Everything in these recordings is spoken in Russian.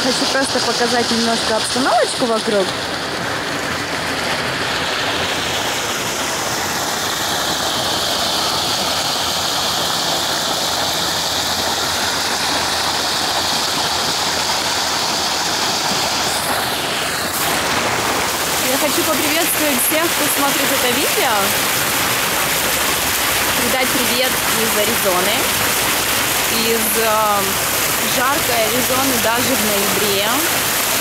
хочу просто показать немножко обстановочку вокруг. Я хочу поприветствовать всех, кто смотрит это видео. Передать привет из Аризоны. Из жаркой Аризоны даже в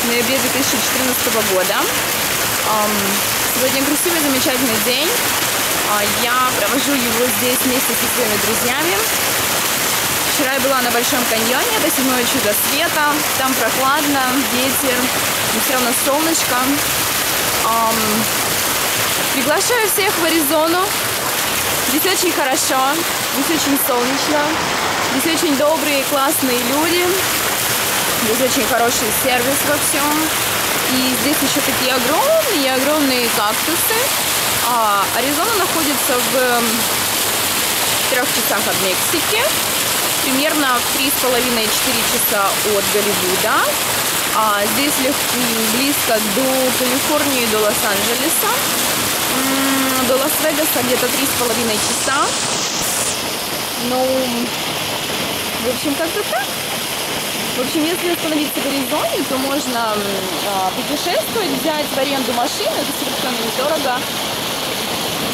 ноябре 2014 года. Сегодня красивый, замечательный день. Я провожу его здесь вместе со своими друзьями. Вчера я была на Большом каньоне, это 7-е чудо света. Там прохладно, ветер, но все равно солнышко. Приглашаю всех в Аризону. Здесь очень хорошо, здесь очень солнечно. Здесь очень добрые, классные люди. Здесь очень хороший сервис во всем. И здесь еще такие огромные кактусы. Аризона находится в 3 часах от Мексики. Примерно в 3,5-4 часа от Голливуда. Здесь близко до Калифорнии, до Лос-Анджелеса. До Лас-Вегаса где-то 3,5 часа. Ну, в общем, как-то так. В общем, если остановиться в Аризоне, то можно путешествовать, взять в аренду машину, это совершенно недорого.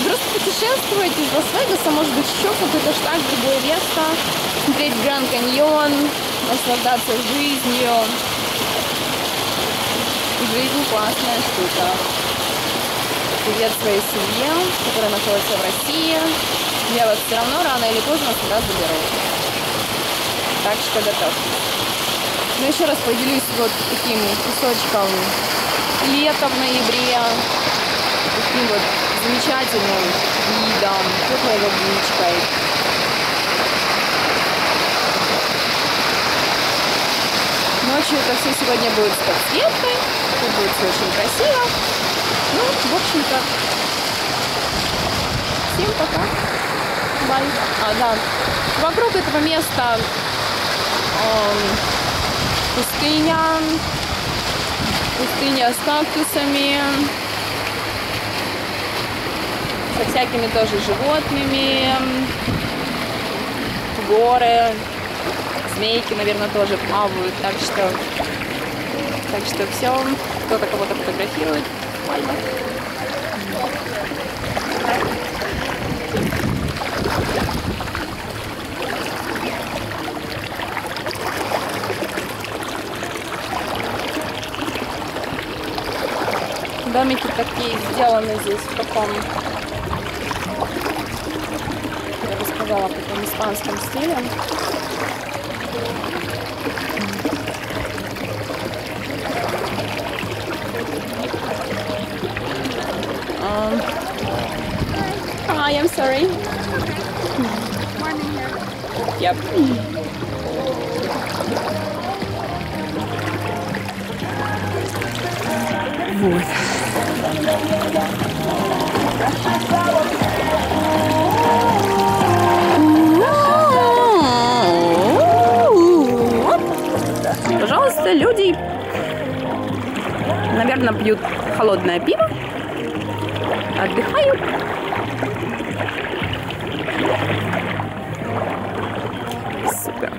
Просто путешествовать из Лас-Вегаса, может быть, еще какой-то штат, другое место, смотреть Гранд Каньон, наслаждаться жизнью. Жизнь классная штука. Привет своей семье, которая находится в России. Я вас все равно рано или поздно сюда заберу. Так что готовьтесь. Но еще раз поделюсь вот таким кусочком лета в ноябре. Таким вот замечательным видом, теплой водичкой. Ночью это все сегодня будет с подсветкой. Тут будет все очень красиво. Ну, в общем-то, всем пока. Бай. Да. Вокруг этого места пустыня с кактусами, со всякими тоже животными, горы, змейки, наверное, тоже плавают, так что все, кто-то кого-то фотографирует. Пальма. Домики такие сделаны здесь в таком, я бы сказала, в таком испанском стиле. Hi, I'm sorry. Morning here. Yep. Вот. Пожалуйста, люди, наверное, пьют холодное пиво, отдыхают. Супер.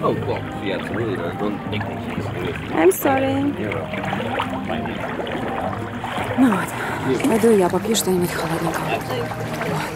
Oh, well, yeah, absolutely. There's one thing. I'm sorry. Ну вот, пойду я попью что-нибудь холодненького. Вот.